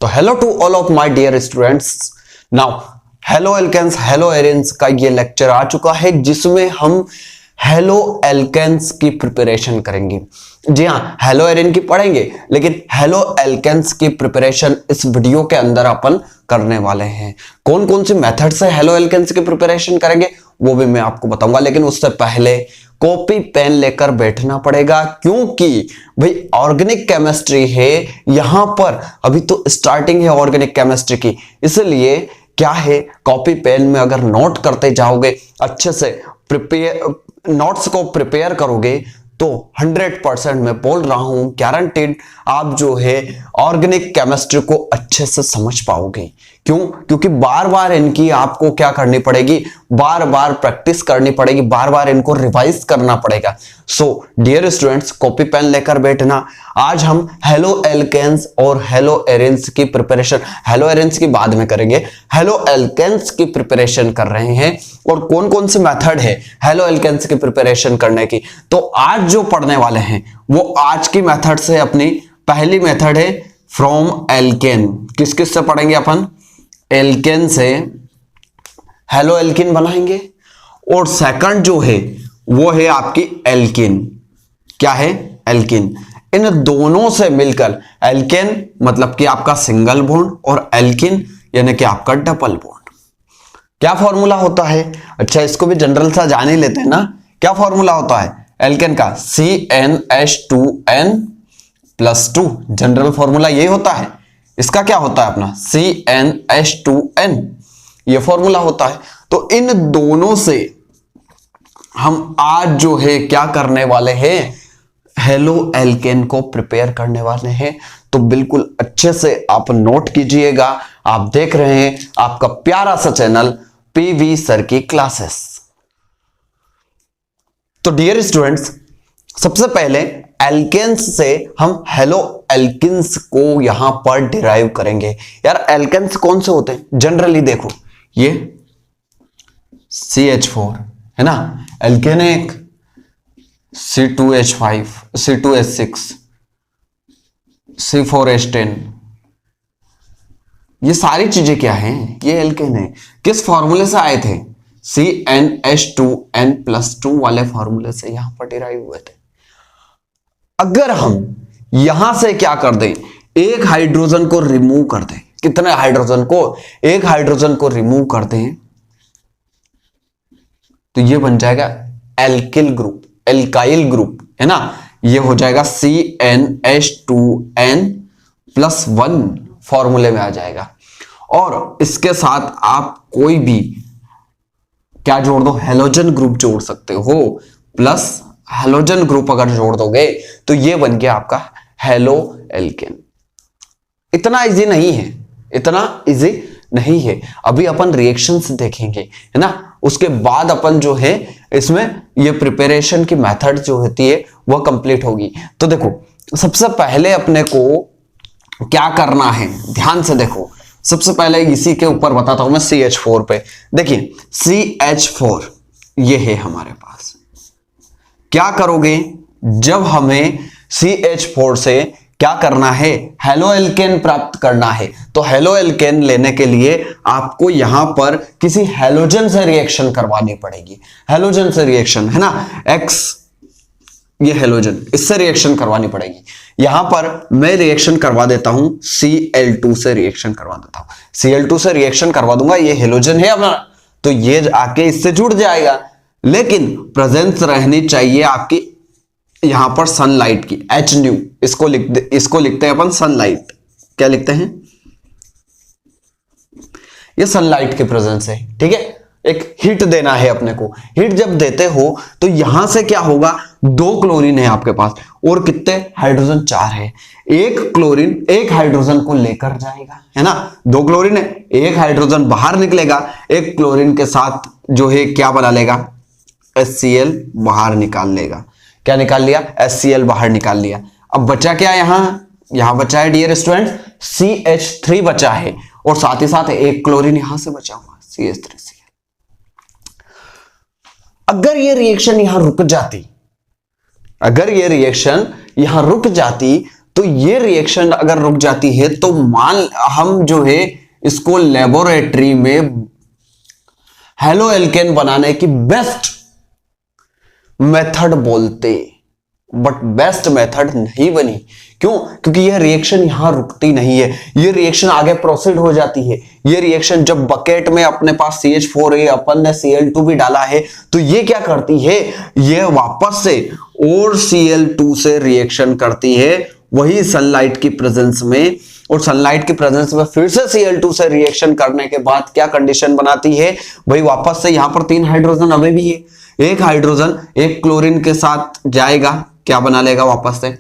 तो hello to all of my dear students. Now haloalkanes haloarenes का ये lecture आ चुका है जिसमें हम हेलो एल्केन्स की प्रिपरेशन करेंगे। जी हाँ, हेलो एरेन की पढ़ेंगे लेकिन हेलो एल्केन्स की प्रिपरेशन इस वीडियो के अंदर अपन करने वाले हैं। कौन कौन सी मेथड से हेलो एल्केन्स की प्रिपरेशन करेंगे वो भी मैं आपको बताऊंगा, लेकिन उससे पहले कॉपी पेन लेकर बैठना पड़ेगा क्योंकि भाई ऑर्गेनिक केमिस्ट्री है। यहां पर अभी तो स्टार्टिंग है ऑर्गेनिक केमिस्ट्री की, इसलिए क्या है कॉपी पेन में अगर नोट करते जाओगे, अच्छे से प्रिपेयर नोट्स को प्रिपेयर करोगे तो 100% मैं बोल रहा हूं गारंटेड आप जो है ऑर्गेनिक केमिस्ट्री को अच्छे से समझ पाओगे। क्यों? क्योंकि बार बार इनकी आपको क्या करनी पड़ेगी, बार बार प्रैक्टिस करनी पड़ेगी, बार बार इनको रिवाइज करना पड़ेगा। So dear students, copy pen लेकर बैठना। आज हम हेलो एल्केन्स और हेलो एरेन्स की प्रिपरेशन, हेलो एरेन्स की बाद में करेंगे, हेलो एल्केन्स की प्रिपरेशन कर रहे हैं। और कौन कौन से मेथड है हेलो एल्केन्स की प्रिपरेशन करने की, तो आज जो पढ़ने वाले हैं वो आज की मेथड से अपनी पहली मेथड है फ्रॉम एल्केन। किस किस से पढ़ेंगे अपन? एल्केन से हेलो एल्किन बनाएंगे। और सेकंड जो है वो है आपकी एल्किन। क्या है? एल्किन। इन दोनों से मिलकर एल्केन मतलब कि आपका सिंगल बॉन्ड और एल्किन यानी कि आपका डबल बॉन्ड। क्या फॉर्मूला होता है? अच्छा, इसको भी जनरल सा जान ही लेते हैं ना। क्या फॉर्मूला होता है एल्केन का? CnH2n+2। जनरल फॉर्मूला यही होता है। इसका क्या होता है अपना? CnH2n, ये फॉर्मूला होता है। तो इन दोनों से हम आज जो है क्या करने वाले हैं, हेलो एल्केन को प्रिपेयर करने वाले हैं। तो बिल्कुल अच्छे से आप नोट कीजिएगा। आप देख रहे हैं आपका प्यारा सा चैनल पीवी सर की क्लासेस। तो डियर स्टूडेंट्स, सबसे पहले एल्केन्स से हम हेलो एल्किन्स को यहां पर डिराइव करेंगे। यार एल्केन्स कौन से होते हैं? जनरली देखो, ये CH4 है ना, एल्केन एक C2H5, C2H6, C4H10, ये सारी चीजें क्या हैं? ये एल्केन है। किस फॉर्मूले से आए थे? CnH2n+2 वाले फॉर्मूले से यहां पर डिराइव हुए थे। अगर हम यहां से क्या कर दें, एक हाइड्रोजन को रिमूव कर दें, कितने हाइड्रोजन को? एक हाइड्रोजन को रिमूव कर दें तो ये बन जाएगा एल्किल ग्रुप, एल्काइल ग्रुप है ना। ये हो जाएगा CnH2n+1 फॉर्मूले में आ जाएगा। और इसके साथ आप कोई भी क्या जोड़ दो, हेलोजन ग्रुप जोड़ सकते हो, प्लस हेलोजन ग्रुप अगर जोड़ दोगे तो ये बन गया आपका हेलो एल्केन। इतना इजी नहीं है, इतना इजी नहीं है। अभी अपन रिएक्शंस देखेंगे है ना, उसके बाद अपन जो है इसमें ये प्रिपरेशन की मेथड जो होती है वो कंप्लीट होगी। तो देखो, सबसे पहले अपने को क्या करना है, ध्यान से देखो। सबसे पहले इसी के ऊपर बताता हूं मैं, CH4 पे देखिए। CH4 ये है हमारे पास। क्या करोगे जब हमें CH4 से क्या करना है, हेलो एल्केन प्राप्त करना है? तो हेलो एल्केन लेने के लिए आपको यहां पर किसी हेलोजन से रिएक्शन करवानी पड़ेगी। हेलोजन से रिएक्शन है ना, X ये हेलोजन, इससे रिएक्शन करवानी पड़ेगी। यहां पर मैं रिएक्शन करवा देता हूं, Cl2 से रिएक्शन करवा देता हूं। Cl2 से रिएक्शन करवा दूंगा, ये हेलोजन है अपना, तो ये आके इससे जुड़ जाएगा। लेकिन प्रेजेंस रहनी चाहिए आपकी यहां पर सनलाइट की, Hν। इसको लिखते हैं अपन सनलाइट। क्या लिखते हैं? ये सनलाइट की प्रेजेंस है, ठीक है। एक हीट देना है अपने को। हीट जब देते हो तो यहां से क्या होगा, 2 क्लोरीन है आपके पास और कितने हाइड्रोजन? 4 है। एक क्लोरीन एक हाइड्रोजन को लेकर जाएगा है ना, 2 क्लोरीन है, एक हाइड्रोजन बाहर निकलेगा, एक क्लोरीन के साथ जो है क्या बना लेगा, HCl बाहर निकाल लेगा। क्या निकाल लिया? HCl बाहर निकाल लिया। अब बचा क्या यहां बचा है डियर स्टूडेंट, CH3 बचा है और साथ ही साथ एक क्लोरीन यहां से बचा हुआ, CH3Cl। अगर ये रिएक्शन यहां रुक जाती, अगर ये रिएक्शन यहां रुक जाती तो ये रिएक्शन अगर रुक जाती है तो मान हम जो है इसको लेबोरेटरी में हेलो एल्केन बनाने की बेस्ट मेथड बोलते, बट बेस्ट मेथड नहीं बनी। क्यों? क्योंकि यह रिएक्शन यहां रुकती नहीं है, यह रिएक्शन आगे प्रोसीड हो जाती है। यह रिएक्शन जब बकेट में अपने पास CH4 है, अपन ने Cl2 भी डाला है, तो ये क्या करती है, यह वापस से और Cl2 से रिएक्शन करती है वही सनलाइट की प्रेजेंस में, और सनलाइट की प्रेजेंस में फिर से Cl2 से रिएक्शन करने के बाद क्या कंडीशन बनाती है भाई, वापस से यहां पर 3 हाइड्रोजन अभी भी है, एक हाइड्रोजन एक क्लोरीन के साथ जाएगा, क्या बना लेगा वापस से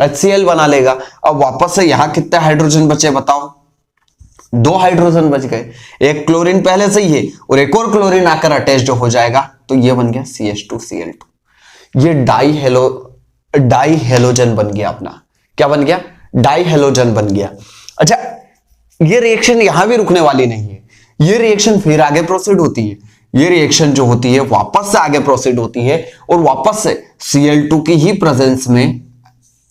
HCl बना लेगा। अब वापस से यहां कितने हाइड्रोजन बचे बताओ, 2 हाइड्रोजन बच गए, एक क्लोरीन पहले से ही है और एक और क्लोरीन आकर अटैच जो हो जाएगा, तो ये बन गया CH2Cl2। ये डाई हेलोजन बन गया अपना, क्या बन गया, डाई हेलोजन बन गया। अच्छा, ये रिएक्शन यहां भी रुकने वाली नहीं है, ये रिएक्शन फिर आगे प्रोसीड होती है, ये रिएक्शन जो होती है वापस से आगे प्रोसीड होती है और वापस से Cl2 की ही प्रेजेंस में,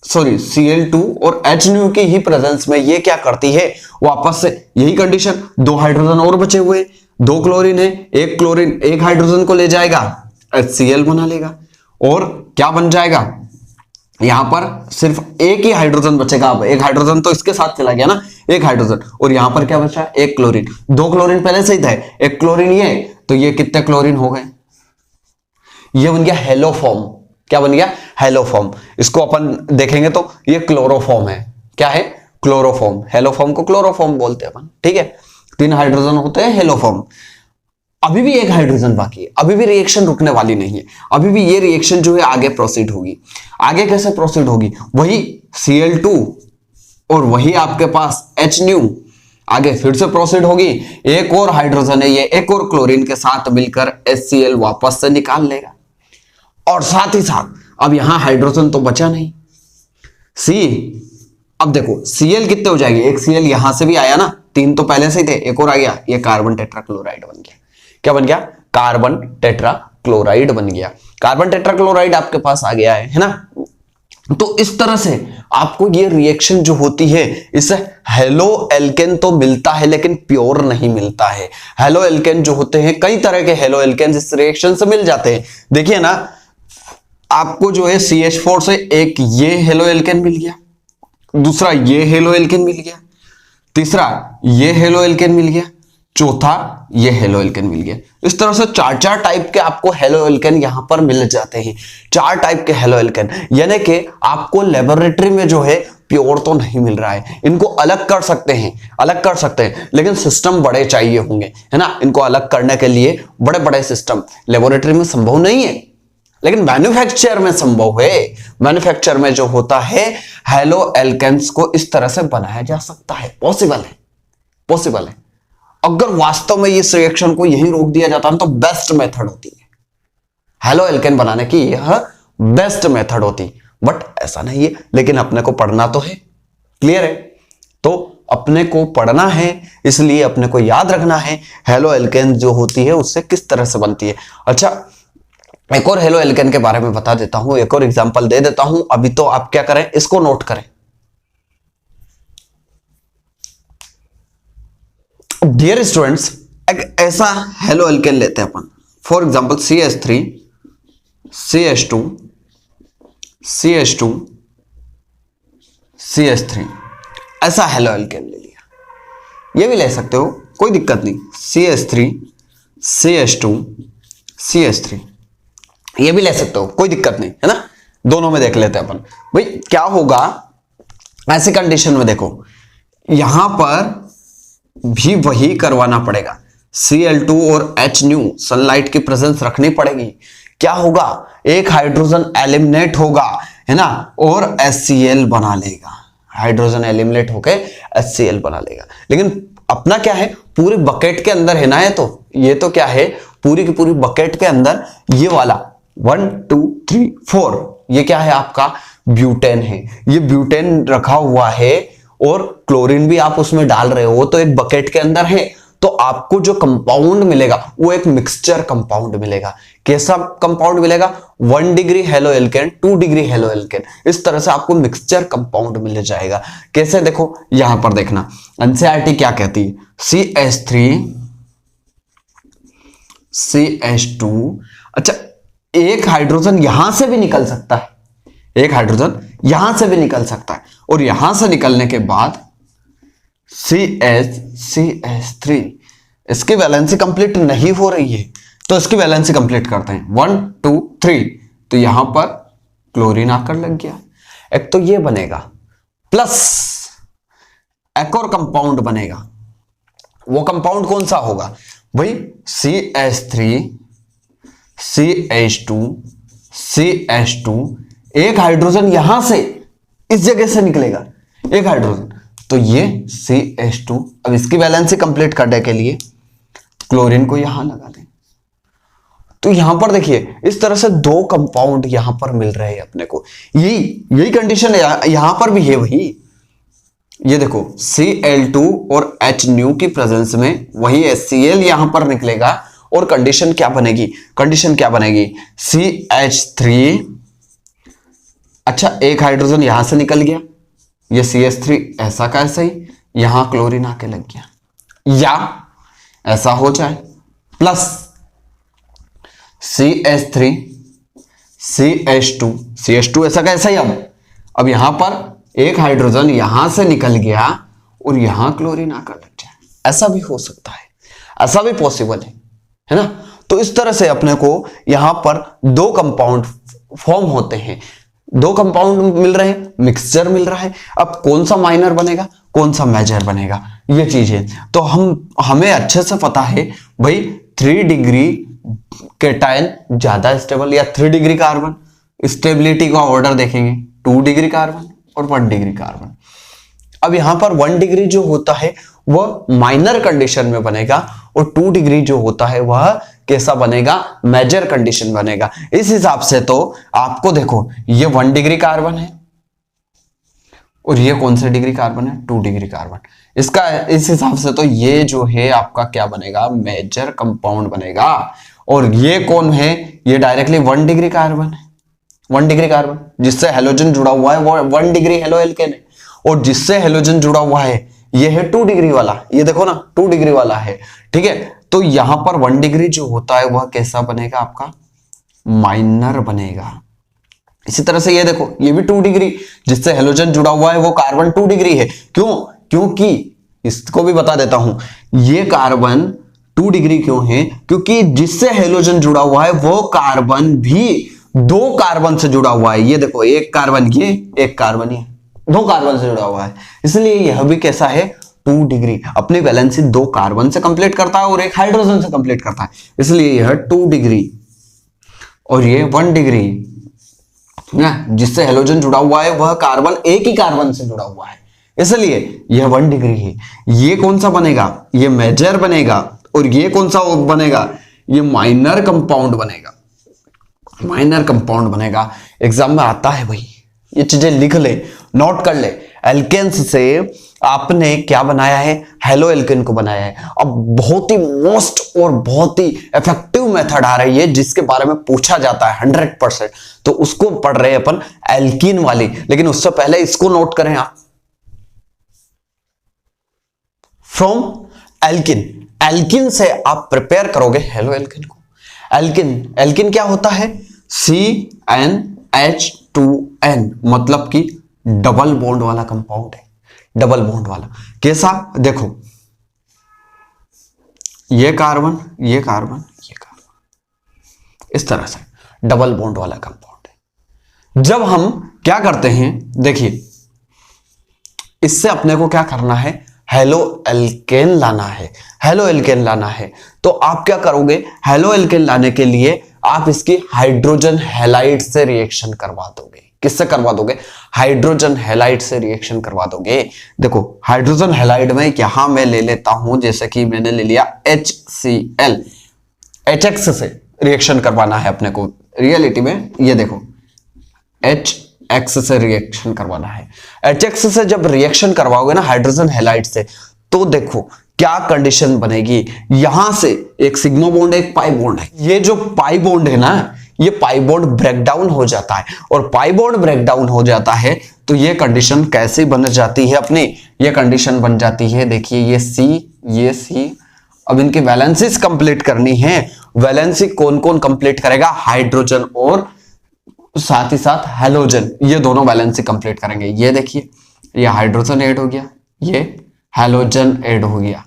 सॉरी Cl2 और HNO की ही प्रेजेंस में ये क्या करती है, वापस से यही कंडीशन, 2 हाइड्रोजन और बचे हुए, 2 क्लोरीन है, एक क्लोरीन एक हाइड्रोजन को ले जाएगा HCl बना लेगा, और क्या बन जाएगा, यहां पर सिर्फ एक ही हाइड्रोजन बचेगा। अब एक हाइड्रोजन तो इसके साथ चला गया ना, एक हाइड्रोजन, और यहां पर क्या बचा, एक क्लोरीन, 2 क्लोरीन पहले से ही था, एक क्लोरीन ये, तो ये कितने क्लोरीन हो गए, ये बन गया हेलोफॉर्म। क्या बन गया, हेलोफॉर्म। इसको अपन देखेंगे तो ये क्लोरोफॉर्म है, क्या है, क्लोरोफॉर्म। हेलोफॉर्म को क्लोरोफॉर्म बोलते हैं अपन, ठीक है। 3 हाइड्रोजन होते हैं हेलोफॉर्म। अभी भी एक हाइड्रोजन बाकी है, अभी भी रिएक्शन रुकने वाली नहीं है, अभी भी ये रिएक्शन जो है आगे प्रोसीड होगी। आगे कैसे प्रोसीड होगी, वही Cl2 और वही आपके पास HNO आगे फिर से प्रोसीड होगी, एक और हाइड्रोजन है ये, एक और क्लोरीन के साथ मिलकर HCl वापस से निकाल लेगा, और साथ ही साथ अब यहां हाइड्रोजन तो बचा नहीं, अब देखो Cl कितने हो जाएंगे, एक Cl यहां से भी आया ना, 3 तो पहले से ही थे, एक और आ गया, ये कार्बन टेट्राक्लोराइड बन गया। क्या बन गया, कार्बन टेट्राक्लोराइड बन गया। कार्बन टेट्राक्लोराइड आपके पास आ गया है ना। तो इस तरह से आपको ये रिएक्शन जो होती है, इससे हेलो एल्केन तो मिलता है लेकिन प्योर नहीं मिलता है। हेलो एल्केन जो होते हैं, कई तरह के हेलो एल्केन इस रिएक्शन से मिल जाते हैं। देखिए ना, आपको जो है CH4 से एक ये हेलो एल्केन मिल गया, दूसरा ये हेलो एल्केन मिल गया, तीसरा ये हेलो एल्केन मिल गया, चौथा ये हेलो एल्केन मिल गया। इस तरह से 4 टाइप के आपको हेलो एल्केन यहां पर मिल जाते हैं, 4 टाइप के हेलो एल्केन। यानी कि आपको लेबोरेटरी में जो है प्योर तो नहीं मिल रहा है, इनको अलग कर सकते हैं, लेकिन सिस्टम बड़े चाहिए होंगे, है ना। इनको अलग करने के लिए बड़े बड़े सिस्टम लेबोरेटरी में संभव नहीं है, लेकिन मैन्युफैक्चर में संभव है। मैन्युफैक्चर में जो होता है, हेलो एल्केन्स को इस तरह से बनाया जा सकता है, पॉसिबल है। अगर वास्तव में इस रिएक्शन को यही रोक दिया जाता है तो बेस्ट मेथड होती है, हेलो एल्केन बनाने की यह बेस्ट मेथड होती, बट ऐसा नहीं है। लेकिन अपने को पढ़ना तो है, क्लियर है। तो अपने को पढ़ना है, इसलिए अपने को याद रखना है हेलो एल्केन जो होती है उससे किस तरह से बनती है। अच्छा, एक और हेलो एल्केन के बारे में बता देता हूं, एक और एग्जांपल दे देता हूं। अभी तो आप क्या करें, इसको नोट करें। डियर स्टूडेंट्स, एक ऐसा हेलो एल्केन लेते हैं अपन, for example CH3 CH2 CH2 CH3, ऐसा हेलो एल्केन ले लिया। ये भी ले सकते हो, कोई दिक्कत नहीं। CH3 CH2 CH3 ये भी ले सकते हो, कोई दिक्कत नहीं, है ना। दोनों में देख लेते हैं अपन। भाई क्या होगा ऐसी कंडीशन में, देखो यहां पर भी वही करवाना पड़ेगा, Cl2 और HNO सनलाइट की प्रेजेंस रखनी पड़ेगी। क्या होगा, एक हाइड्रोजन एलिमिनेट होगा, है ना, और HCl बना लेगा। हाइड्रोजन एलिमिनेट होकर HCl बना लेगा। लेकिन अपना क्या है, पूरे बकेट के अंदर है ना, ये तो क्या है, पूरी की पूरी बकेट के अंदर ये वाला 1 2 3 4 ये क्या है, आपका ब्यूटेन है। ये ब्यूटेन रखा हुआ है और क्लोरीन भी आप उसमें डाल रहे हो, तो एक बकेट के अंदर है, तो आपको जो कंपाउंड मिलेगा वो एक मिक्सचर कंपाउंड मिलेगा। कैसा कंपाउंड मिलेगा? 1 degree halo alkane, 2 degree halo alkane, इस तरह से आपको मिक्सचर कंपाउंड मिल जाएगा। कैसे? देखो यहां पर देखना, एनसीईआरटी क्या कहती है, CH3 CH2। अच्छा, एक हाइड्रोजन यहां से भी निकल सकता है, एक हाइड्रोजन यहां से भी निकल सकता है, और यहां से निकलने के बाद CH3, इसकी वैलेंसी कंप्लीट नहीं हो रही है, तो इसकी वैलेंसी कंप्लीट करते हैं, 1 2 3, तो यहां पर क्लोरीन आकर लग गया। एक तो ये बनेगा, प्लस एक और कंपाउंड बनेगा। वो कंपाउंड कौन सा होगा भाई? CH3 CH2 CH2, एक हाइड्रोजन यहां से इस जगह से निकलेगा, एक हाइड्रोजन, तो ये CH2। अब इसकी वैलेंसी कंप्लीट करने के लिए क्लोरीन को यहां लगा दें, तो यहां पर देखिए इस तरह से दो कंपाउंड यहां पर मिल रहे हैं अपने को। यही कंडीशन यहां पर भी है वही। ये देखो Cl2 और HNu की प्रेजेंस में वही HCl यहां पर निकलेगा, और कंडीशन क्या बनेगी? कंडीशन क्या बनेगी? CH3, अच्छा एक हाइड्रोजन यहां से निकल गया, ये CH3 ऐसा का ऐसा ही यहां क्लोरीन आके लग गया, या ऐसा हो जाए प्लस CH3 CH2 ऐसा का ऐसा ही। अब यहां पर एक हाइड्रोजन यहां से निकल गया और यहां क्लोरीन आकर लग जाए, ऐसा भी हो सकता है, ऐसा भी पॉसिबल है ना। तो इस तरह से अपने को यहां पर दो कंपाउंड फॉर्म होते हैं, दो कंपाउंड मिल रहे हैं, मिक्सचर मिल रहा है। अब कौन सा माइनर बनेगा, कौन सा मेजर बनेगा, ये चीज है। तो हमें अच्छे से पता है भाई 3 डिग्री केटायन ज्यादा स्टेबल, या 3 डिग्री कार्बन, स्टेबिलिटी का ऑर्डर देखेंगे 2 डिग्री कार्बन और 1 डिग्री कार्बन। अब यहां पर 1 डिग्री जो होता है वह माइनर कंडीशन में बनेगा, और 2 डिग्री जो होता है वह कैसा बनेगा? मेजर कंडीशन बनेगा। इस हिसाब से तो आपको देखो ये 1 डिग्री कार्बन है, और ये कौन सा डिग्री कार्बन है? 2 डिग्री कार्बन। इसका इस हिसाब से तो ये जो है आपका क्या बनेगा? मेजर कंपाउंड बनेगा। और ये कौन है? ये डायरेक्टली 1 डिग्री कार्बन है, 1 डिग्री कार्बन, जिससे हेलोजन जुड़ा हुआ है वो 1 डिग्री हेलो एल्केन है, और जिससे हेलोजन जुड़ा हुआ है ये है 2 डिग्री वाला, ये देखो ना 2 डिग्री वाला है, ठीक है। तो यहां पर 1 डिग्री जो होता है वह कैसा बनेगा? आपका माइनर बनेगा। इसी तरह से ये देखो ये भी 2 डिग्री, जिससे हेलोजन जुड़ा हुआ है वो कार्बन 2 डिग्री है। क्यों? क्योंकि इसको भी बता देता हूं, ये कार्बन 2 डिग्री क्यों है? क्योंकि जिससे हेलोजन जुड़ा हुआ है वो कार्बन भी 2 कार्बन से जुड़ा हुआ है। ये देखो एक कार्बन ये, एक कार्बन ये, 2 कार्बन से जुड़ा हुआ है, इसलिए यह भी कैसा है? 2 डिग्री। अपनी वैलेंसी 2 कार्बन से कंप्लीट करता है और एक हाइड्रोजन से कंप्लीट करता है, इसलिए यह 2 डिग्री, और ये 1 डिग्री ना, जिससे हेलोजन जुड़ा हुआ है वह कार्बन एक ही कार्बन से जुड़ा हुआ है, इसलिए यह 1 डिग्री है। ये कौन सा बनेगा? ये मेजर बनेगा। और ये कौन सा बनेगा? ये माइनर कंपाउंड बनेगा, माइनर कंपाउंड बनेगा। एग्जाम में आता है भाई, ये चीजें लिख ले, नोट कर ले। एल्केन्स से आपने क्या बनाया है? हेलो एल्केन को बनाया है। अब बहुत ही मोस्ट और बहुत ही इफेक्टिव मेथड आ रही है जिसके बारे में पूछा जाता है 100%, तो उसको पढ़ रहे हैं अपन, एल्कीन वाली। लेकिन उससे पहले इसको नोट करें आप, फ्रॉम एल्किन, एल्किन से आप प्रिपेयर करोगे हेलो एल्केन को। एल्किन, एल्किन क्या होता है? CnH2n, मतलब कि डबल बॉन्ड वाला कंपाउंड है, डबल बॉन्ड वाला। कैसा? देखो ये कार्बन, ये कार्बन, ये कार्बन, इस तरह से डबल बॉन्ड वाला कंपाउंड है। जब हम क्या करते हैं, देखिए इससे अपने को क्या करना है? हेलो एल्केन लाना है, हेलो एल्केन लाना है। तो आप क्या करोगे? हेलो एल्केन लाने के लिए आप इसकी हाइड्रोजन हैलाइड से रिएक्शन करवा दोगे। किससे करवा दोगे? हाइड्रोजन हैलाइड से रिएक्शन करवा दोगे। देखो हाइड्रोजन हैलाइड में यहां मैं ले लेता हूं, जैसे कि मैंने ले लिया HCl, HX से रिएक्शन करवाना है अपने को। रियलिटी में ये देखो HX से रिएक्शन करवाना है। HX से जब रिएक्शन करवाओगे ना हाइड्रोजन हैलाइड से, तो देखो क्या कंडीशन बनेगी, यहां से एक सिग्मा बॉन्ड है, एक पाई बॉन्ड है। ये जो पाई बॉन्ड है ना, ये पाई बॉन्ड ब्रेकडाउन हो जाता है, और पाई बॉन्ड ब्रेकडाउन हो जाता है तो ये कंडीशन कैसे बन जाती है अपनी, ये कंडीशन बन जाती है, देखिए ये C। अब इनकी वैलेंसीज कंप्लीट करनी है। वैलेंसी कौन कौन कंप्लीट करेगा, हाइड्रोजन और साथ ही साथ हेलोजन, ये दोनों वैलेंसी कंप्लीट करेंगे। ये देखिए ये हाइड्रोजन ऐड हो गया, ये हेलोजन ऐड हो गया।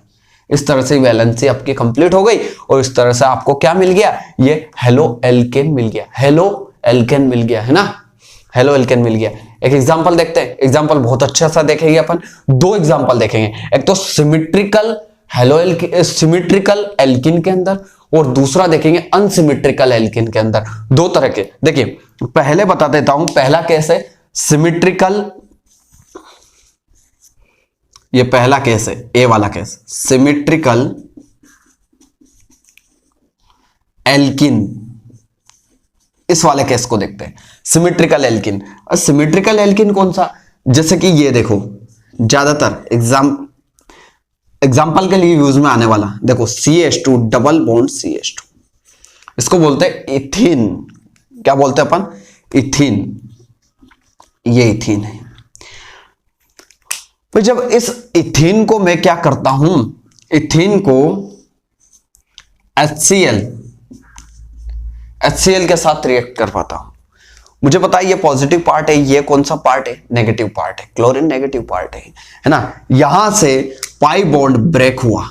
इस तरह से वैलेंसी आपकी कंप्लीट हो गई, और इस तरह से आपको क्या मिल गया, ये हेलो एल्केन मिल गया, हेलो एल्केन मिल गया, है ना, हेलो एल्केन मिल गया। एक एग्जांपल देखते हैं, एग्जांपल बहुत अच्छा सा देखेंगे अपन, दो एग्जांपल देखेंगे, एक तो सिमेट्रिकल सिमेट्रिकल एल्किन के अंदर, और दूसरा देखेंगे अनसिमेट्रिकल एल्किन के अंदर। दो तरह के, देखिए पहले बता देता हूं, पहला केस है सिमेट्रिकल, ये पहला केस है, ए वाला केस, सिमेट्रिकल एल्किन। इस वाले केस को देखते हैं, सिमेट्रिकल एल्किन। सिमेट्रिकल एल्किन कौन सा, जैसे कि ये देखो, ज्यादातर एग्जाम्पल के लिए यूज में आने वाला, देखो CH2 डबल बॉन्ड CH2, इसको बोलते हैं इथीन। क्या बोलते हैं अपन, इथीन, ये इथीन है। तो जब इस इथीन को मैं क्या करता हूं, इथीन को HCl के साथ रिएक्ट कर पाता हूं। मुझे पता है ये पॉजिटिव पार्ट है, ये कौन सा पार्ट है, नेगेटिव पार्ट है, क्लोरीन नेगेटिव पार्ट है ना। यहां से पाई बॉन्ड ब्रेक हुआ,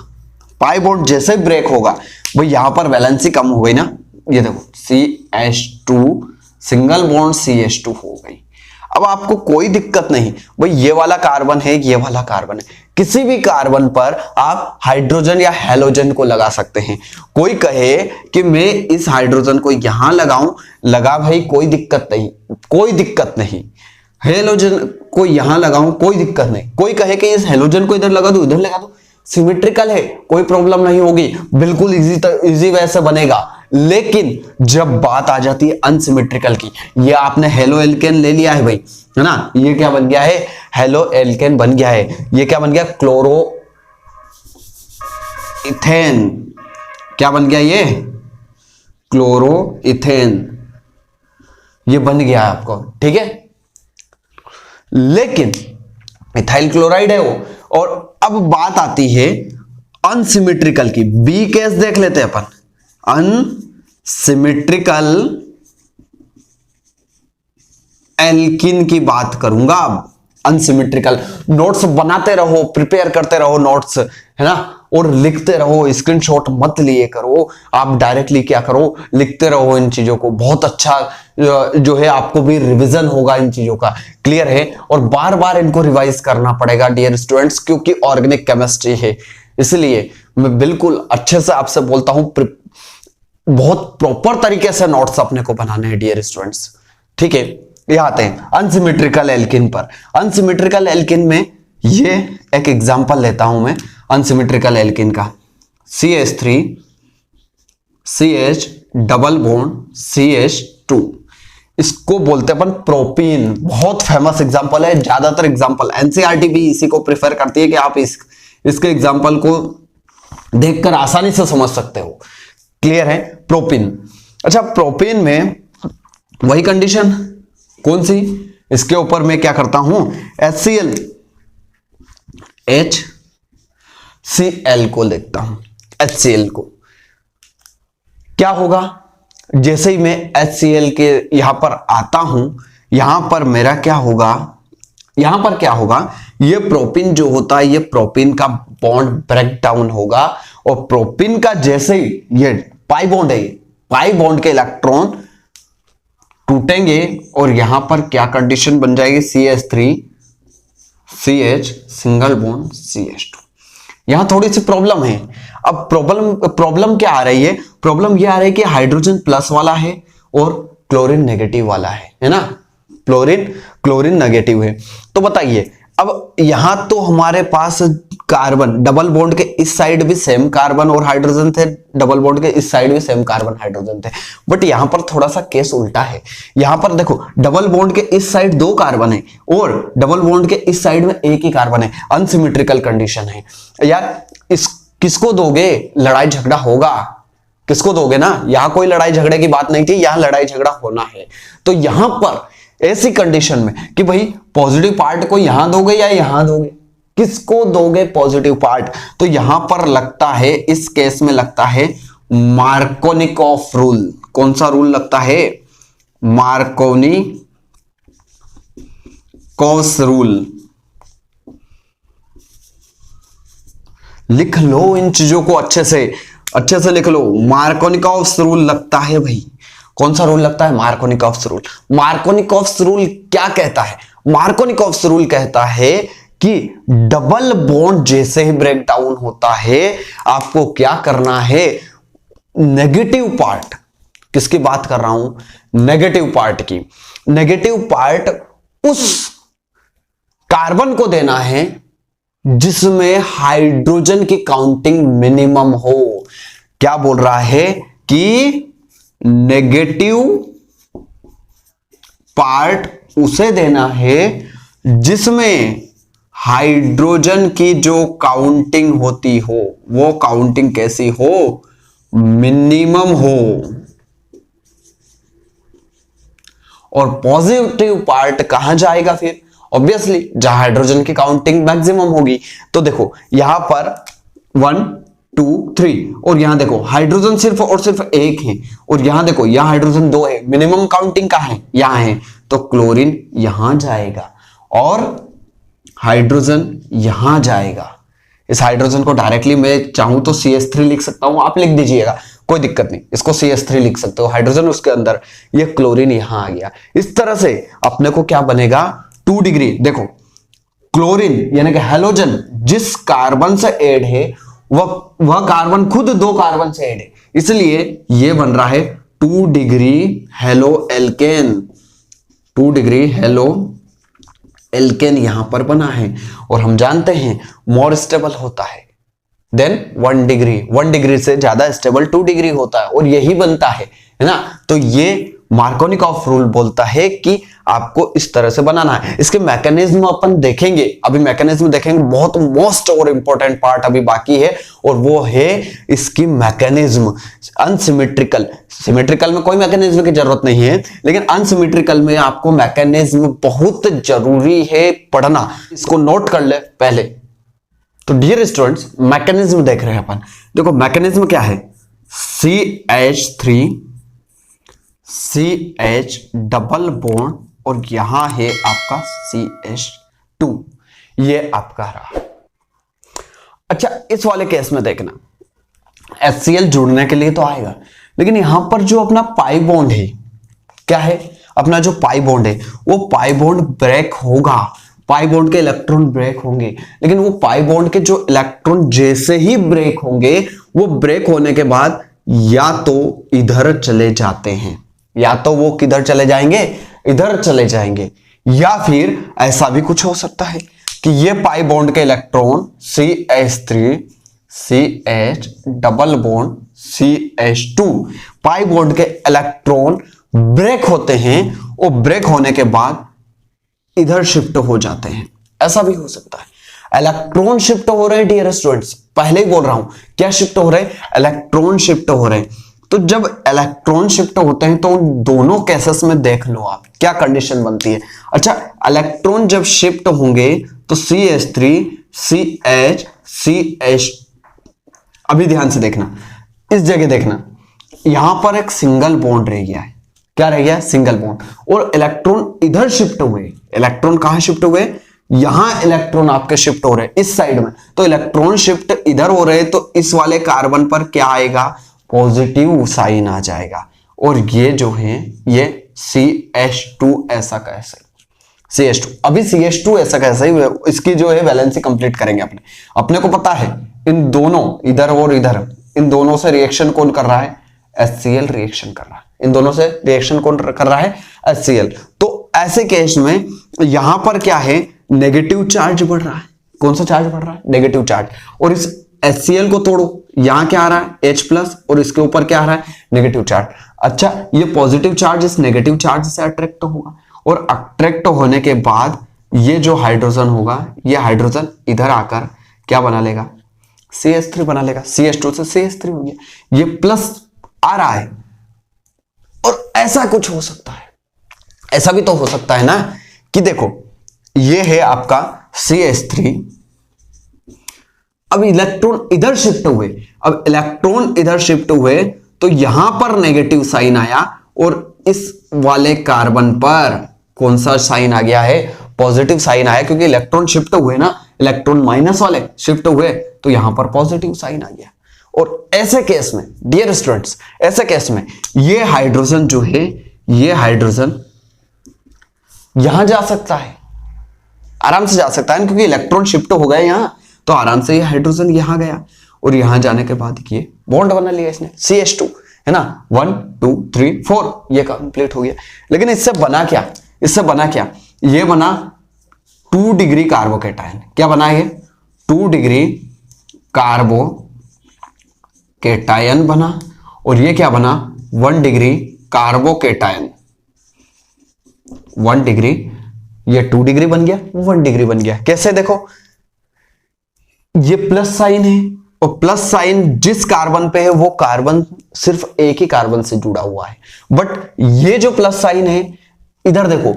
पाई बॉन्ड जैसे ब्रेक होगा भाई यहां पर वैलेंसी कम हो गई ना, ये देखो CH2 सिंगल बॉन्ड CH2 हो गई। अब आपको कोई दिक्कत नहीं भाई, ये वाला कार्बन है, ये वाला कार्बन है, किसी भी कार्बन पर आप हाइड्रोजन या हेलोजन को लगा सकते हैं। कोई कहे कि मैं इस हाइड्रोजन को यहां लगाऊं, लगा भाई, कोई दिक्कत नहीं, कोई दिक्कत नहीं। हेलोजन को यहां लगाऊं, कोई दिक्कत नहीं। कोई कहे कि इस हेलोजन को इधर लगा दो, इधर लगा दो, सिमेट्रिकल है, कोई प्रॉब्लम नहीं होगी, बिल्कुल इजी वे से बनेगा। लेकिन जब बात आ जाती है अनसिमेट्रिकल की, ये आपने हेलो एल्केन ले लिया है भाई, है ना, ये क्या बन गया है, हेलो एल्केन बन गया है। ये क्या बन गया, क्लोरो इथेन। क्या बन गया, ये क्लोरो इथेन, ये बन गया है आपको, ठीक है। लेकिन इथाइल क्लोराइड है वो। और अब बात आती है अनसिमेट्रिकल की, बी केस देख लेते हैं अपन, अनसिमेट्रिकल एल्किन की बात करूंगा अब। अनसिमेट्रिकल, नोट्स बनाते रहो, प्रिपेयर करते रहो नोट्स, है ना, और लिखते रहो, स्क्रीनशॉट मत लिए करो, आप डायरेक्टली क्या करो, लिखते रहो इन चीजों को। बहुत अच्छा जो है आपको भी रिवीजन होगा इन चीजों का, क्लियर है। और बार बार इनको रिवाइज करना पड़ेगा डियर स्टूडेंट्स, क्योंकि ऑर्गेनिक केमिस्ट्री है, इसलिए मैं बिल्कुल अच्छे से आपसे बोलता हूं, बहुत प्रॉपर तरीके से नोट्स अपने को बनाने हैं डियर स्टूडेंट्स, ठीक है। ये आते हैं अनसिमेट्रिकल एल्किन पर। अनसिमेट्रिकल एल्किन में ये एक एग्जांपल लेता हूं मैं अनसिमेट्रिकल एल्किन का, CH3 CH double bond CH2, इसको बोलते हैं अपन प्रोपीन। बहुत फेमस एग्जांपल है, ज्यादातर एग्जांपल NCERT भी इसी को प्रेफर करती है कि आप इसके एग्जांपल को देखकर आसानी से समझ सकते हो, क्लियर है। प्रोपीन, अच्छा प्रोपीन में वही कंडीशन, कौन सी, इसके ऊपर मैं क्या करता हूं, HCl HCl को लिखता हूं, HCl को। क्या होगा, जैसे ही मैं HCl के यहां पर आता हूं, यहां पर मेरा क्या होगा, यहां पर क्या होगा, ये प्रोपीन जो होता है, ये प्रोपीन का बॉन्ड ब्रेक डाउन होगा, और प्रोपीन का जैसे ही ये पाई बॉन्ड है, पाई बॉन्ड के इलेक्ट्रॉन टूटेंगे, और यहां पर क्या कंडीशन बन जाएगी, CH3 CH single bond CH2। यहां थोड़ी सी प्रॉब्लम है। अब प्रॉब्लम क्या आ रही है, प्रॉब्लम ये आ रही है कि हाइड्रोजन प्लस वाला है और क्लोरीन नेगेटिव वाला है ना, क्लोरीन नेगेटिव है। तो बताइए अब यहां तो हमारे पास कार्बन डबल बॉन्ड के इस साइड भी सेम कार्बन और हाइड्रोजन थे, डबल बॉन्ड के इस साइड भी सेम कार्बन हाइड्रोजन थे, बट यहां पर थोड़ा सा केस उल्टा है। यहां पर देखो डबल बॉन्ड के इस साइड 2 कार्बन है और डबल बॉन्ड के इस साइड में एक ही कार्बन है, अनसिमेट्रिकल कंडीशन है। यार इस किसको दोगे, लड़ाई झगड़ा होगा, किसको दोगे ना, यहां कोई लड़ाई झगड़े की बात नहीं थी, यहां लड़ाई झगड़ा होना है। तो यहां पर ऐसी कंडीशन में कि भाई पॉजिटिव पार्ट को यहां दोगे या यहां दोगे, किसको दोगे पॉजिटिव पार्ट, तो यहां पर लगता है, इस केस में लगता है मार्कोनिकॉफ रूल। कौन सा रूल लगता है, मार्कोनिकॉफ रूल। लिख लो इन चीजों को अच्छे से लिख लो, मार्कोनिकॉफ रूल लगता है भाई। कौन सा रूल लगता है, मार्कोनिकॉफ रूल। मार्कोनिकॉफ रूल क्या कहता है, मार्कोनिकॉफ रूल कहता है कि डबल बॉन्ड जैसे ही ब्रेक डाउन होता है आपको क्या करना है, नेगेटिव पार्ट, किसकी बात कर रहा हूं, नेगेटिव पार्ट की, नेगेटिव पार्ट उस कार्बन को देना है जिसमें हाइड्रोजन की काउंटिंग मिनिमम हो। क्या बोल रहा है कि नेगेटिव पार्ट उसे देना है जिसमें हाइड्रोजन की जो काउंटिंग होती हो वो काउंटिंग कैसी हो, मिनिमम हो। और पॉजिटिव पार्ट कहां जाएगा फिर, ऑब्वियसली जहां हाइड्रोजन की काउंटिंग मैक्सिमम होगी। तो देखो यहां पर 1 2 3 और यहां देखो हाइड्रोजन सिर्फ और सिर्फ एक है, और यहां देखो यहां हाइड्रोजन 2 है, मिनिमम काउंटिंग कहां है, यहां है, तो क्लोरीन यहां जाएगा और हाइड्रोजन यहां जाएगा। इस हाइड्रोजन को डायरेक्टली मैं चाहूं तो CH3 लिख सकता हूं, आप लिख दीजिएगा कोई दिक्कत नहीं, इसको CH3 लिख सकते हो, हाइड्रोजन उसके अंदर, ये क्लोरीन यहां आ गया। इस तरह से अपने को क्या बनेगा, 2 डिग्री। देखो क्लोरीन यानी कि हैलोजन जिस कार्बन से ऐड है वह कार्बन खुद 2 कार्बन से ऐड है, इसलिए यह बन रहा है 2 degree halo alkane, 2 degree halo alkane यहां पर बना है। और हम जानते हैं मोर स्टेबल होता है देन 1 डिग्री से ज्यादा स्टेबल 2 डिग्री होता है, और यही बनता है ना। तो ये मार्कोनिकॉफ रूल बोलता है कि आपको इस तरह से बनाना है। इसके मैकेनिज्म अपन देखेंगे, अभी मैकेनिज्म देखेंगे, बहुत मोस्ट और इंपॉर्टेंट पार्ट अभी बाकी है, और वो है इसकी मैकेनिज्म। अनसिमेट्रिकल, सिमेट्रिकल में कोई मैकेनिज्म की जरूरत नहीं है, लेकिन अनसिमेट्रिकल में आपको मैकेनिज्म बहुत जरूरी है पढ़ना। इसको नोट कर ले पहले। तो डियर स्टूडेंट्स, मैकेनिज्म देख रहे हैं अपन। देखो मैकेनिज्म क्या है, CH3 CH डबल बॉन्ड और यहां है आपका CH2, ये आपका रहा। अच्छा इस वाले केस में देखना, HCl जुड़ने के लिए तो आएगा, लेकिन यहां पर जो अपना पाई बॉन्ड है, क्या है अपना जो पाई बॉन्ड है, वो पाई बॉन्ड ब्रेक होगा, पाई बॉन्ड के इलेक्ट्रॉन ब्रेक होंगे, लेकिन वो पाई बॉन्ड के जो इलेक्ट्रॉन जैसे ही ब्रेक होंगे, वो ब्रेक होने के बाद या तो इधर चले जाते हैं, या तो वो किधर चले जाएंगे, इधर चले जाएंगे, या फिर ऐसा भी कुछ हो सकता है कि ये पाई बॉन्ड के electron CH3 CH double bond CH2 pi bond के इलेक्ट्रॉन ब्रेक होते हैं, और ब्रेक होने के बाद इधर शिफ्ट हो जाते हैं, ऐसा भी हो सकता है। इलेक्ट्रॉन शिफ्ट हो रहे हैं डियर स्टूडेंट्स, पहले ही बोल रहा हूं, क्या शिफ्ट हो रहे हैं, इलेक्ट्रॉन शिफ्ट हो रहे हैं। तो जब इलेक्ट्रॉन शिफ्ट होते हैं तो उन दोनों केसेस में देख लो आप क्या कंडीशन बनती है। अच्छा इलेक्ट्रॉन जब शिफ्ट होंगे तो CH3 CH CH, अभी ध्यान से देखना, इस जगह देखना, यहां पर एक सिंगल बॉन्ड रह गया है, क्या रह गया, सिंगल बॉन्ड, और इलेक्ट्रॉन इधर शिफ्ट हुए। इलेक्ट्रॉन कहां शिफ्ट हुए, यहां इलेक्ट्रॉन आपके शिफ्ट हो रहे हैं इस साइड में, तो इलेक्ट्रॉन शिफ्ट इधर हो रहे हैं, तो इस वाले कार्बन पर क्या आएगा, पॉजिटिव साइन आ जाएगा, और ये जो है ये CH2 ऐसा कैसे, CH2 अभी CH2 ऐसा कैसे ही, इसकी जो है वैलेंसी कंप्लीट करेंगे अपने को पता है इन दोनों इधर और इधर, इन दोनों से रिएक्शन कौन कर रहा है, HCl रिएक्शन कर रहा है, इन दोनों से रिएक्शन कौन कर रहा है, HCl। तो ऐसे केस में यहां पर क्या है, नेगेटिव चार्ज बढ़ रहा है। कौन सा चार्ज बढ़ रहा है? Negative charge. और इस HCl को तोड़ो, यहां क्या आ रहा है? H+ और इसके ऊपर क्या आ रहा है? Negative charge. अच्छा, ये पॉजिटिव चार्ज इस नेगेटिव चार्ज से अट्रैक्ट होगा और अट्रैक्ट होने के बाद ये जो हाइड्रोजन होगा, ये हाइड्रोजन इधर आकर क्या बना लेगा? CH3 बना लेगा। CH2 से CH3 हो गया। ये प्लस आ रहा है। और ऐसा कुछ हो सकता है, ऐसा भी तो हो सकता है ना कि देखो ये है आपका CH3, अब इलेक्ट्रॉन इधर शिफ्ट हुए, अब इलेक्ट्रॉन इधर शिफ्ट हुए तो यहां पर नेगेटिव साइन आया और इस वाले कार्बन पर कौन सा साइन आ गया है? पॉजिटिव साइन आया, क्योंकि इलेक्ट्रॉन शिफ्ट हुए ना, इलेक्ट्रॉन माइनस वाले शिफ्ट हुए तो यहां पर पॉजिटिव साइन आ गया। और ऐसे केस में डियर स्टूडेंट्स, ऐसे केस में ये हाइड्रोजन जो है, ये हाइड्रोजन यहां जा सकता है, आराम से जा सकता है, क्योंकि इलेक्ट्रॉन शिफ्ट हो गए यहां, तो आराम से ये हाइड्रोजन यहां गया और यहां जाने के बाद ये बॉन्ड बना लिया इसने, CH2 है ना, 1 2 3 4, ये कंप्लीट हो गया। लेकिन इससे बना क्या? इससे बना क्या? ये बना 2 डिग्री कार्बोकेटायन। क्या बना ये? 2 डिग्री कार्बोकेटायन बना। और ये क्या बना? 1 डिग्री कार्बोकेटायन। 1 डिग्री, ये 2 डिग्री बन गया, 1 डिग्री बन गया। कैसे? देखो ये प्लस साइन है और प्लस साइन जिस कार्बन पे है वो कार्बन सिर्फ एक ही कार्बन से जुड़ा हुआ है, बट ये जो प्लस साइन है इधर देखो,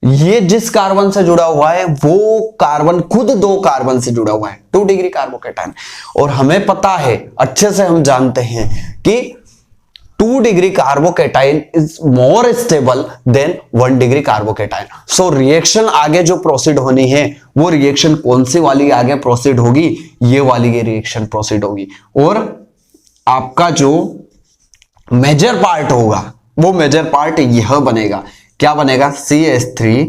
ये जिस कार्बन से जुड़ा हुआ है वो कार्बन खुद 2 कार्बन से जुड़ा हुआ है, 2 डिग्री कार्बोकेटायन। और हमें पता है, अच्छे से हम जानते हैं कि 2 degree carbocation is more stable then 1 degree carbocation. So reaction आगे जो प्रोसीड होनी है वो रिएक्शन कौन सी वाली आगे प्रोसीड होगी? ये वाली ये रिएक्शन प्रोसीड होगी। और आपका जो मेजर पार्ट होगा वो मेजर पार्ट यह बनेगा। क्या बनेगा? CH3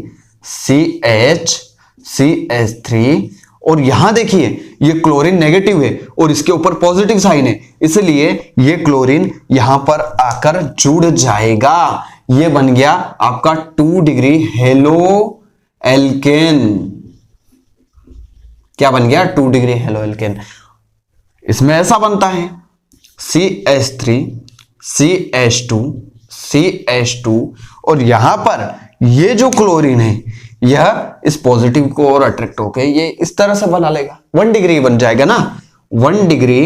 CH3। और यहां देखिए ये क्लोरीन नेगेटिव है और इसके ऊपर पॉजिटिव साइन है, इसलिए ये क्लोरीन यहां पर आकर जुड़ जाएगा। ये बन गया आपका 2 डिग्री हेलो एल्केन। क्या बन गया? 2 डिग्री हेलो एल्केन। इसमें ऐसा बनता है CH3 CH2 CH2 और यहां पर ये जो क्लोरीन है यह इस पॉजिटिव को और अट्रैक्ट होकर ये इस तरह से बना लेगा, 1 डिग्री बन जाएगा ना, 1 डिग्री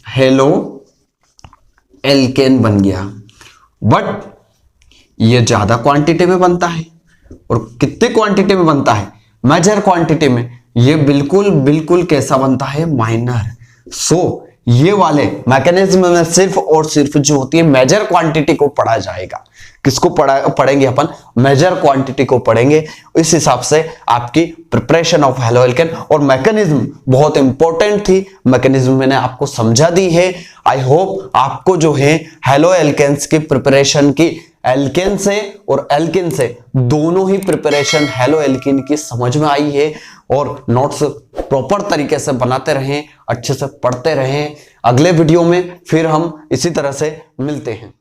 हेलो एल्केन बन गया। बट ये ज्यादा क्वांटिटी में बनता है। और कितने क्वांटिटी में बनता है? मेजर क्वांटिटी में। ये बिल्कुल कैसा बनता है? माइनर। सो ये वाले मैकेनिज्म में सिर्फ और सिर्फ जो होती है मेजर क्वांटिटी को पढ़ा जाएगा। किसको पढ़ेंगे अपन? मेजर क्वांटिटी को पढ़ेंगे। इस हिसाब से आपकी प्रिपरेशन ऑफ हेलो एल्केन और मैकेनिज्म बहुत इंपॉर्टेंट थी, मैकेनिज्म मैंने आपको समझा दी है। आई होप आपको जो है हेलो एल्केन्स की प्रिपरेशन की, एल्केन से और एल्किन से दोनों ही प्रिपरेशन हेलो एल्किन की समझ में आई है। और नोट्स प्रॉपर तरीके से बनाते रहें, अच्छे से पढ़ते रहें। अगले वीडियो में फिर हम इसी तरह से मिलते हैं।